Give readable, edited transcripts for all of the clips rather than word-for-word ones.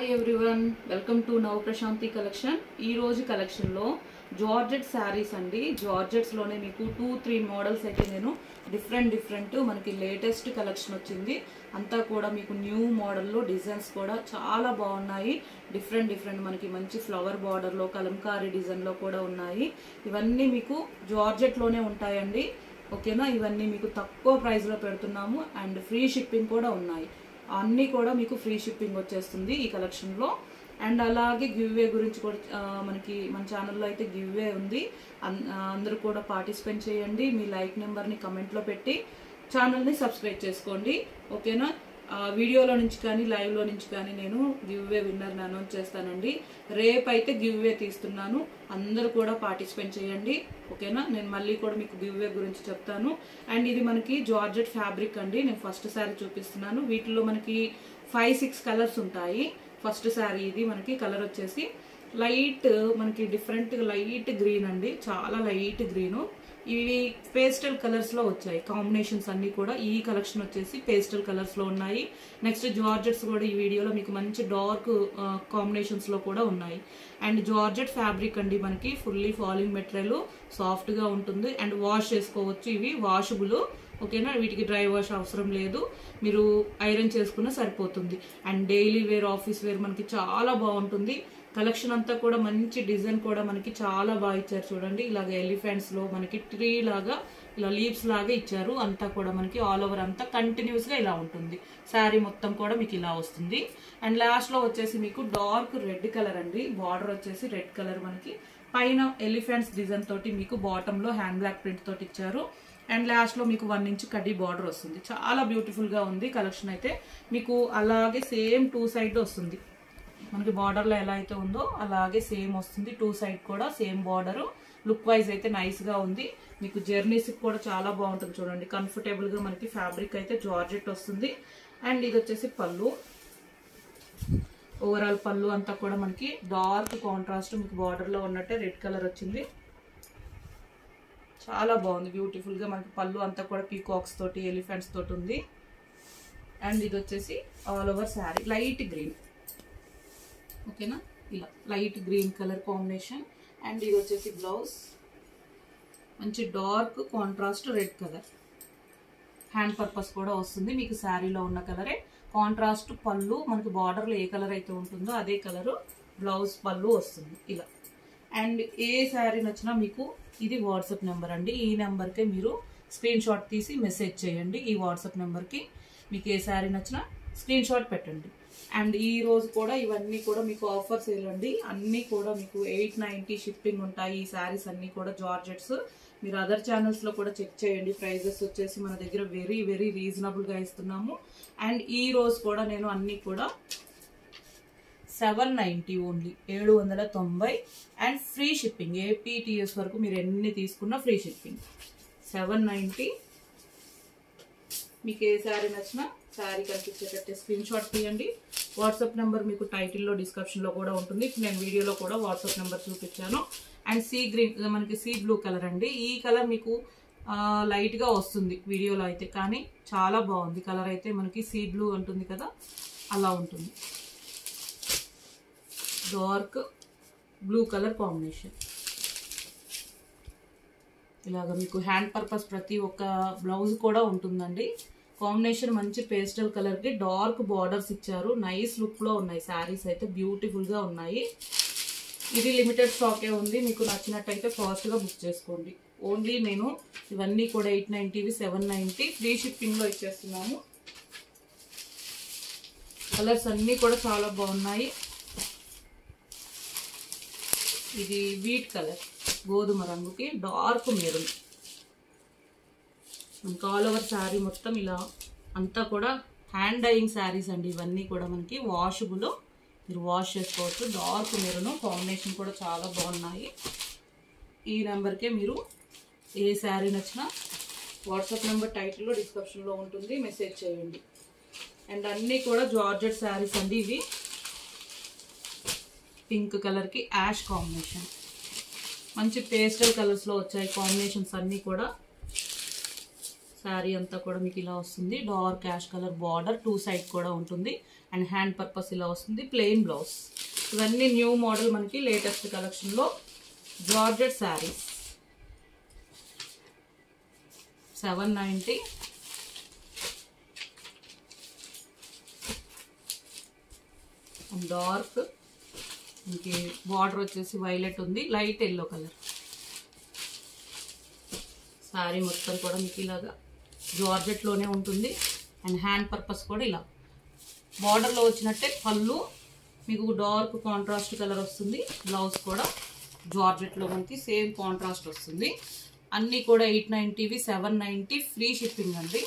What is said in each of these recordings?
Hi everyone, welcome to నవ Prashanti collection. ఈ రోజు కలెక్షన్లో జార్జెట్ శారీస్ అండి. జార్జెట్స్లోనే మీకు 2-3 మోడల్స్ అయితే నేను డిఫరెంట్ మనకి లేటెస్ట్ కలెక్షన్ వచ్చింది. అంతా కూడా మీకు న్యూ మోడల్లో డిజైన్స్ కూడా చాలా బాగున్నాయి. డిఫరెంట్ మనకి మంచి ఫ్లవర్ బార్డర్లో కలంకారీ డిజైన్లో కూడా ఉన్నాయి. ఇవన్నీ మీకు జార్జెట్లోనే ఉంటాయండి. ఓకేనా, ఇవన్నీ మీకు తక్కువ ప్రైస్లో పెడుతున్నాము అండ్ ఫ్రీ షిప్పింగ్ కూడా ఉన్నాయి. అన్నీ కూడా మీకు ఫ్రీ షిప్పింగ్ వచ్చేస్తుంది ఈ కలెక్షన్లో. అండ్ అలాగే గివ్వే గురించి కూడా మనకి మన ఛానల్లో అయితే గివ్వే ఉంది. అందరూ కూడా పార్టిసిపేట్ చేయండి. మీ లైక్ నెంబర్ని కమెంట్లో పెట్టి ఛానల్ని సబ్స్క్రైబ్ చేసుకోండి. ఓకేనా, వీడియోలో నుంచి కానీ లైవ్లో నుంచి కానీ నేను గివ్వే విన్నర్ని అనౌన్స్ చేస్తానండి. రేపైతే గివ్వే తీస్తున్నాను, అందరూ కూడా పార్టిసిపేట్ చేయండి. ఓకేనా, నేను మళ్ళీ కూడా మీకు గివ్వే గురించి చెప్తాను. అండ్ ఇది మనకి జార్జెట్ ఫ్యాబ్రిక్ అండి. నేను ఫస్ట్ శారీ చూపిస్తున్నాను. వీటిలో మనకి 5-6 కలర్స్ ఉంటాయి. ఫస్ట్ శారీ ఇది మనకి కలర్ వచ్చేసి లైట్, మనకి డిఫరెంట్ లైట్ గ్రీన్ అండి, చాలా లైట్ గ్రీను. ఇవి పేస్టల్ కలర్స్ లో వచ్చాయి. కాంబినేషన్స్ అన్ని కూడా ఈ కలెక్షన్ వచ్చేసి పేస్టల్ కలర్స్ లో ఉన్నాయి. నెక్స్ట్ జార్జెట్స్ కూడా ఈ వీడియోలో మీకు మంచి డార్క్ కాంబినేషన్స్ లో కూడా ఉన్నాయి. అండ్ జార్జెట్ ఫ్యాబ్రిక్ అండి, మనకి ఫుల్లీ ఫాలింగ్ మెటీరియల్, సాఫ్ట్ గా ఉంటుంది అండ్ వాష్ చేసుకోవచ్చు. ఇవి వాషబుల్. ఓకేనా, వీటికి డ్రై వాష్ అవసరం లేదు, మీరు ఐరన్ చేసుకున్నా సరిపోతుంది. And daily wear, office wear మనకి చాలా బాగుంటుంది. కలెక్షన్ అంతా కూడా మంచి డిజైన్ కూడా మనకి చాలా బాగా ఇచ్చారు. చూడండి, ఇలాగ ఎలిఫెంట్స్ లో మనకి ట్రీ లాగా ఇలా లీవ్స్ లాగా ఇచ్చారు. అంతా కూడా మనకి ఆల్ ఓవర్ అంతా కంటిన్యూస్ గా ఇలా ఉంటుంది. శారీ మొత్తం కూడా మీకు ఇలా వస్తుంది. అండ్ లాస్ట్ లో వచ్చేసి మీకు డార్క్ రెడ్ కలర్ అండి. బార్డర్ వచ్చేసి రెడ్ కలర్, మనకి పైన ఎలిఫెంట్స్ డిజైన్ తోటి మీకు బాటమ్ లో హ్యాండ్ బ్లాక్ ప్రింట్ తోటి ఇచ్చారు. అండ్ లాస్ట్ లో మీకు 1 ఇంచ్ కడ్డీ బార్డర్ వస్తుంది. చాలా బ్యూటిఫుల్ గా ఉంది కలెక్షన్ అయితే. మీకు అలాగే సేమ్ 2 సైడ్ వస్తుంది. మనకి బార్డర్ లో ఎలా అయితే ఉందో అలాగే సేమ్ వస్తుంది. 2 సైడ్ కూడా సేమ్ బార్డర్. లుక్ వైజ్ అయితే నైస్ గా ఉంది. మీకు జర్నీస్ కూడా చాలా బాగుంటుంది. చూడండి, కంఫర్టబుల్ గా మనకి ఫ్యాబ్రిక్ అయితే జార్జెట్ వస్తుంది. అండ్ ఇది వచ్చేసి పళ్ళు. ఓవరాల్ పళ్ళు అంతా కూడా మనకి డార్క్ కాంట్రాస్ట్, మీకు బార్డర్ లో ఉన్నట్టే రెడ్ కలర్ వచ్చింది. చాలా బాగుంది, బ్యూటిఫుల్ గా మనకి పళ్ళు అంతా కూడా పీకాక్స్ తోటి, ఎలిఫెంట్స్ తోటి ఉంది. అండ్ ఇది వచ్చేసి all over sari light green. ఓకేనా, ఇలా light green colour combination. And ఇది వచ్చేసి బ్లౌజ్, మంచి dark contrast red colour. Hand purpose కూడా వస్తుంది, మీకు శారీలో ఉన్న కలరే. కాంట్రాస్ట్ పళ్ళు, మనకి బార్డర్లో ఏ కలర్ అయితే ఉంటుందో అదే కలరు బ్లౌజ్ పళ్ళు వస్తుంది ఇలా. అండ్ ఏ శారీ నచ్చినా మీకు ఇది వాట్సాప్ నెంబర్ అండి. ఈ నెంబర్కే మీరు స్క్రీన్ షాట్ తీసి మెసేజ్ చేయండి. ఈ వాట్సాప్ నెంబర్కి మీకు ఏ శారీ నచ్చినా స్క్రీన్ షాట్ పెట్టండి. అండ్ ఈ రోజు కూడా ఇవన్నీ కూడా మీకు ఆఫర్ సేల్ అండి. అన్నీ కూడా మీకు 890 షిప్పింగ్ ఉంటాయి. ఈ శారీస్ అన్నీ కూడా జార్జెట్స్. మీరు అదర్ ఛానల్స్ లో కూడా చెక్ చేయండి. ప్రైజెస్ వచ్చేసి మన దగ్గర వెరీ రీజనబుల్ గా ఇస్తున్నాము. అండ్ ఈ రోజు కూడా నేను అన్ని కూడా 790 only, 790. And free shipping, APTS వరకు మీరు ఎన్ని తీసుకున్నా ఫ్రీ షిప్పింగ్. 790. మీకు ఏ శారీ నచ్చినా శారీ కనిపించేటట్టే స్క్రీన్ షాట్ తీయండి. వాట్సాప్ నెంబర్ మీకు టైటిల్లో డిస్క్రిప్షన్లో కూడా ఉంటుంది. నేను వీడియోలో కూడా వాట్సాప్ నెంబర్ చూపించాను. అండ్ సీ గ్రీన్, మనకి సీ బ్లూ కలర్ అండి. ఈ కలర్ మీకు లైట్గా వస్తుంది వీడియోలో అయితే, కానీ చాలా బాగుంది కలర్ అయితే. మనకి సీ బ్లూ ఉంటుంది కదా, అలా ఉంటుంది. Dark blue colour combination. ఇలాగ మీకు హ్యాండ్ పర్పస్ ప్రతి ఒక్క బ్లౌజ్ కూడా ఉంటుందండి. కాంబినేషన్ మంచి పేస్టల్ కలర్ కి డార్క్ బార్డర్స్ ఇచ్చారు. నైస్ లుక్ లో ఉన్నాయి శారీస్ అయితే, బ్యూటిఫుల్ గా ఉన్నాయి. ఇది లిమిటెడ్ స్టాకే ఉంది. మీకు నచ్చినట్టయితే ఫాస్ట్ గా బుక్ చేసుకోండి. ఓన్లీ నేను ఇవన్నీ కూడా 890, 790 ఫ్రీ షిప్పింగ్ లో ఇచ్చేస్తున్నాము. కలర్స్ అన్ని కూడా చాలా బాగున్నాయి. ఇది వీట్ కలర్, గోధుమ రంగుకి డార్క్ మెరూన్. మనకి ఆల్ ఓవర్ శారీ మొత్తం ఇలా అంతా కూడా హ్యాండ్ డైయింగ్ శారీస్ అండి. ఇవన్నీ కూడా మనకి వాషబుల్, మీరు వాష్ చేసుకోవచ్చు. డార్క్ మెరూన్ కాంబినేషన్ కూడా చాలా బాగున్నాయి. ఈ నెంబర్కే మీరు ఏ శారీ నచ్చినా వాట్సాప్ నెంబర్ టైటిల్లో డిస్క్రిప్షన్లో ఉంటుంది, మెసేజ్ చేయండి. అండ్ అన్నీ కూడా జార్జెట్ శారీస్ అండి. ఇవి పింక్ కలర్కి యాష్ కాంబినేషన్, మంచి పేస్టల్ కలర్స్లో వచ్చాయి కాంబినేషన్స్ అన్నీ కూడా. శారీ అంతా కూడా మీకు ఇలా వస్తుంది. Dark ash colour border 2 side కూడా ఉంటుంది. అండ్ హ్యాండ్ పర్పస్ ఇలా వస్తుంది, ప్లెయిన్ బ్లౌజ్. ఇవన్నీ న్యూ మోడల్ మనకి లేటెస్ట్ కలెక్షన్లో జార్జెట్ శారీస్. 790. అండ్ డార్క్ ఇంకే బార్డర్ వచ్చేసి వైలెట్ ఉంది, లైట్ ఎల్లో కలర్. శారీ మొత్తం కూడా మీకు ఇలాగా జార్జెట్లోనే ఉంటుంది. అండ్ హ్యాండ్ పర్పస్ కూడా ఇలా బార్డర్లో వచ్చినట్టే పళ్ళు మీకు డార్క్ కాంట్రాస్ట్ కలర్ వస్తుంది. బ్లౌజ్ కూడా జార్జెట్లో మనకి సేమ్ కాంట్రాస్ట్ వస్తుంది. అన్నీ కూడా 890వి, 790, ఫ్రీ షిప్పింగ్ అండి.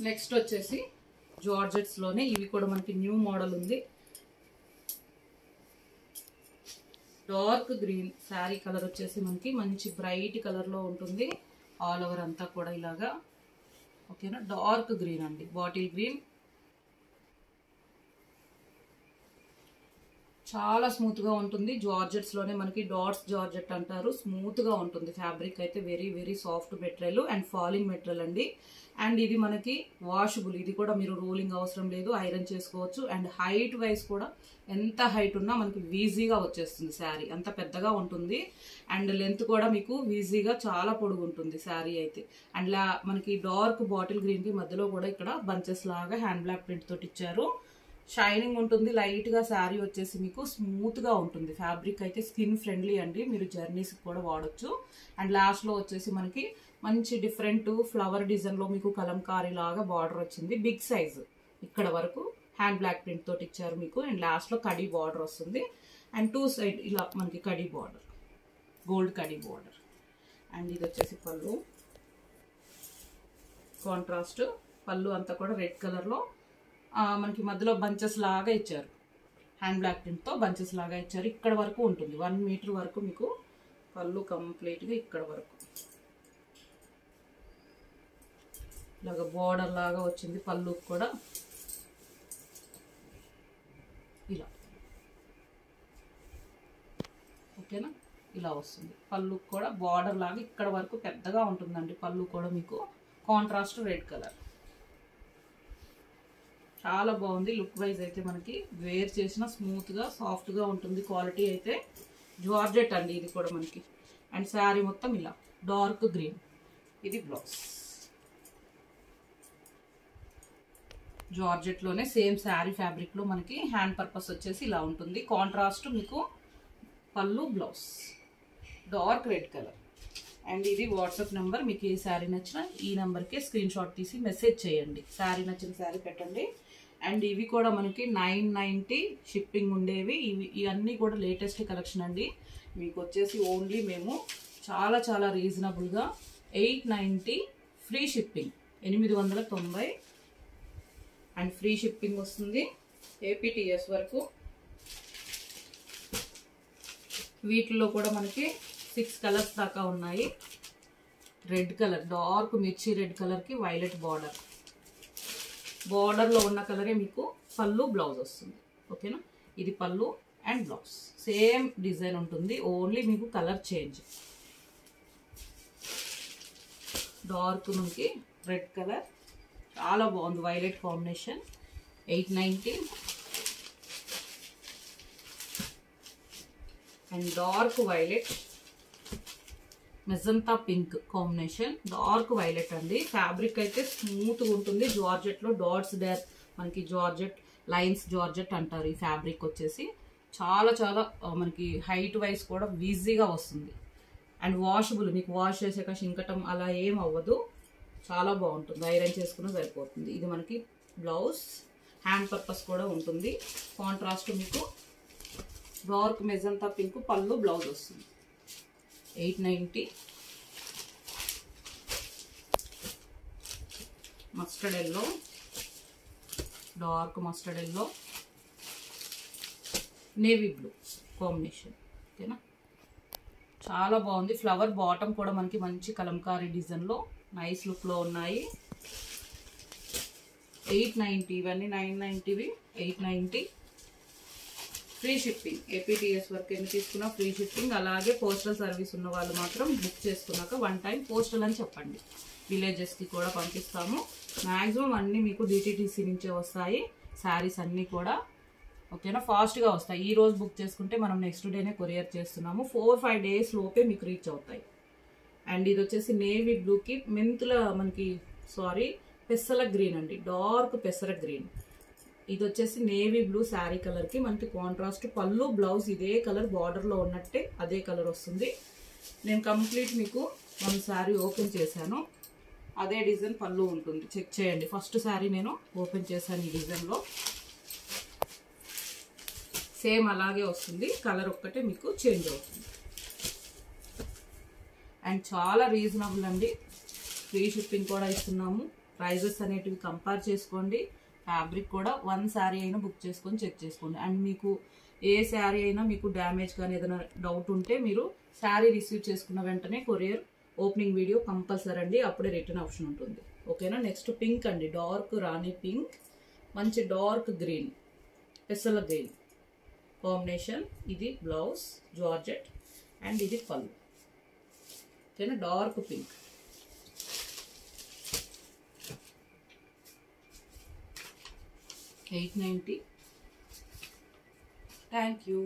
నెక్స్ట్ వచ్చేసి జార్జెట్స్లోనే ఇవి కూడా మనకి న్యూ మోడల్ ఉంది. డార్క్ గ్రీన్ శారీ కలర్ వచ్చేసి మనకి మంచి బ్రైట్ కలర్లో ఉంటుంది. ఆల్ ఓవర్ అంతా కూడా ఇలాగా ఓకేనా. డార్క్ గ్రీన్ అండి, బాటిల్ గ్రీన్. చాలా స్మూత్గా ఉంటుంది. జార్జెట్స్లోనే మనకి డాట్స్ జార్జెట్ అంటారు. స్మూత్గా ఉంటుంది ఫ్యాబ్రిక్ అయితే, very very soft material and falling material అండి. అండ్ ఇది మనకి వాషబుల్, ఇది కూడా మీరు రోలింగ్ అవసరం లేదు, ఐరన్ చేసుకోవచ్చు. అండ్ హైట్ వైజ్ కూడా ఎంత హైట్ ఉన్నా మనకి ఈజీగా వచ్చేస్తుంది శారీ, అంత పెద్దగా ఉంటుంది. అండ్ లెంత్ కూడా మీకు ఈజీగా చాలా పొడుగు ఉంటుంది శారీ అయితే. అండ్ మనకి డార్క్ బాటిల్ గ్రీన్కి మధ్యలో కూడా ఇక్కడ బంచెస్ లాగా హ్యాండ్ బ్లాక్ ప్రింట్ తోటి ఇచ్చారు. షైనింగ్ ఉంటుంది, లైట్గా శారీ వచ్చేసి మీకు స్మూత్గా ఉంటుంది. ఫ్యాబ్రిక్ అయితే స్కిన్ ఫ్రెండ్లీ అండి, మీరు జర్నీస్కి కూడా వాడచ్చు. అండ్ లాస్ట్లో వచ్చేసి మనకి మంచి డిఫరెంట్ ఫ్లవర్ డిజైన్లో మీకు కలంకారీ లాగా బార్డర్ వచ్చింది. బిగ్ సైజు ఇక్కడ వరకు హ్యాండ్ బ్లాక్ ప్రింట్ తోటి ఇచ్చారు మీకు. అండ్ లాస్ట్లో కడీ బార్డర్ వస్తుంది. అండ్ టూ సైడ్ ఇలా మనకి khadi border, gold khadi border. And ఇది వచ్చేసి పళ్ళు, కాంట్రాస్ట్ పళ్ళు అంతా కూడా రెడ్ కలర్లో మనకి మధ్యలో బంచెస్ లాగా ఇచ్చారు. హ్యాండ్ బ్లాక్ ప్రింట్తో బంచెస్ లాగా ఇచ్చారు. ఇక్కడ వరకు ఉంటుంది, 1 మీటర్ వరకు మీకు పళ్ళు కంప్లీట్గా ఇక్కడ వరకు ఇలాగ బార్డర్ లాగా వచ్చింది. పళ్ళు కూడా ఇలా ఓకేనా, ఇలా వస్తుంది. పళ్ళు కూడా బార్డర్ లాగా ఇక్కడ వరకు పెద్దగా ఉంటుందండి. పళ్ళు కూడా మీకు కాంట్రాస్ట్ రెడ్ కలర్, చాలా బాగుంది. లుక్ వైజ్ అయితే మనకి వేర్ చేసిన స్మూత్గా సాఫ్ట్గా ఉంటుంది. క్వాలిటీ అయితే జార్జెట్ అండి ఇది కూడా మనకి. అండ్ శారీ మొత్తం ఇలా డార్క్ గ్రీన్, ఇది బ్లౌజ్. జార్జెట్లోనే సేమ్ శారీ ఫ్యాబ్రిక్లో మనకి హ్యాండ్ పర్పస్ వచ్చేసి ఇలా ఉంటుంది. కాంట్రాస్ట్ మీకు పళ్ళు, blouse dark red colour. And ఇది వాట్సాప్ నెంబర్, మీకు ఏ శారీ నచ్చినా ఈ నెంబర్కే స్క్రీన్ షాట్ తీసి మెసేజ్ చేయండి. శారీ నచ్చిన శారీ పెట్టండి. అండ్ ఇవి కూడా మనకి 990 షిప్పింగ్ ఉండేవి. ఇవన్నీ కూడా లేటెస్ట్ కలెక్షన్ అండి. మీకు వచ్చేసి ఓన్లీ మేము చాలా చాలా రీజనబుల్గా 890 free shipping, 890 and free shipping వస్తుంది ఏపీటీఎస్ వరకు. వీటిల్లో కూడా మనకి 6 కలర్స్ దాకా ఉన్నాయి. రెడ్ కలర్, డార్క్ మిర్చి రెడ్ కలర్కి వైలెట్ బార్డర్, బార్డర్లో ఉన్న కలరే మీకు పళ్ళు, బ్లౌజ్ వస్తుంది. ఓకేనా, ఇది పళ్ళు అండ్ బ్లౌజ్ సేమ్ డిజైన్ ఉంటుంది, ఓన్లీ మీకు కలర్ చేంజ్. డార్క్ మనకి రెడ్ కలర్ చాలా బాగుంది, violet combination. 890 and dark violet, magenta pink combination, dark violet అండి. ఫ్యాబ్రిక్ అయితే స్మూత్గా ఉంటుంది. జార్జెట్లో డాట్స్ మనకి జార్జెట్ లైన్స్ జార్జెట్ అంటారు ఈ ఫ్యాబ్రిక్ వచ్చేసి. చాలా చాలా మనకి హైట్ వైజ్ కూడా ఈజీగా వస్తుంది. అండ్ వాషబుల్, మీకు వాష్ చేసాక షింకటం అలా ఏం అవ్వదు, చాలా బాగుంటుంది. ఐరన్ చేసుకున్న సరిపోతుంది. ఇది మనకి బ్లౌజ్, హ్యాండ్ పర్పస్ కూడా ఉంటుంది. కాంట్రాస్ట్ మీకు డార్క్ మెజంతా పింక్ పళ్ళు, బ్లౌజ్ వస్తుంది. 890 mustard yellow, dark mustard yellow, navy blue combination. ఓకేనా, చాలా బాగుంది. ఫ్లవర్ బాటమ్ కూడా మనకి మంచి కలంకారీ డిజైన్లో నైస్ లుక్లో ఉన్నాయి. 890, ఇవన్నీ 990వి. 890 ఫ్రీ షిప్పింగ్, ఏపీటీఎస్ వరకు ఎన్ని తీసుకున్నా ఫ్రీ షిప్పింగ్. అలాగే పోస్టల్ సర్వీస్ ఉన్న వాళ్ళు మాత్రం బుక్ చేసుకున్నాక 1 టైం పోస్టల్ అని చెప్పండి, విలేజెస్కి కూడా పంపిస్తాము. మ్యాక్సిమం అన్నీ మీకు డిటిటిసి నుంచే వస్తాయి శారీస్ అన్నీ కూడా. ఓకేనా, ఫాస్ట్గా వస్తాయి. ఈ రోజు బుక్ చేసుకుంటే మనం నెక్స్ట్ డేనే కొరియర్ చేస్తున్నాము. 4-5 డేస్ లోపే మీకు రీచ్ అవుతాయి. అండ్ ఇది వచ్చేసి నేవీ బ్లూకి మెంతుల మనకి పెసర గ్రీన్ అండి, డార్క్ పెసర గ్రీన్. ఇది వచ్చేసి నేవీ బ్లూ శారీ కలర్కి మనకి కాంట్రాస్ట్ పళ్ళు, బ్లౌజ్ ఇదే కలర్, బార్డర్లో ఉన్నట్టే అదే కలర్ వస్తుంది. నేను కంప్లీట్ మీకు వన్ శారీ ఓపెన్ చేశాను, అదే డిజైన్ పళ్ళు ఉంటుంది. చెక్ చేయండి. ఫస్ట్ శారీ నేను ఓపెన్ చేశాను ఈ డిజైన్లో, సేమ్ అలాగే వస్తుంది. కలర్ ఒక్కటే మీకు చేంజ్ అవుతుంది. అండ్ చాలా రీజనబుల్ అండి, ఫ్రీ షిప్పింగ్ కూడా ఇస్తున్నాము. ప్రైజెస్ అనేటివి కంపేర్ చేసుకోండి. ఫ్యాబ్రిక్ కూడా వన్ శారీ అయినా బుక్ చేసుకొని చెక్ చేసుకోండి. అండ్ మీకు ఏ శారీ అయినా మీకు డ్యామేజ్ కానీ ఏదైనా డౌట్ ఉంటే మీరు శారీ రిసీవ్ చేసుకున్న వెంటనే కొరియర్ ఓపెనింగ్ వీడియో కంపల్సరీ అండి, అప్పుడే రిటర్న్ ఆప్షన్ ఉంటుంది. ఓకేనా. నెక్స్ట్ పింక్ అండి, డార్క్ రాణి పింక్, మంచి డార్క్ గ్రీన్, పెసల గ్రీన్ కాంబినేషన్. ఇది బ్లౌజ్ జార్జెట్ అండ్ ఇది పళ్ళు. ఓకేనా, డార్క్ పింక్. $890. Thank you.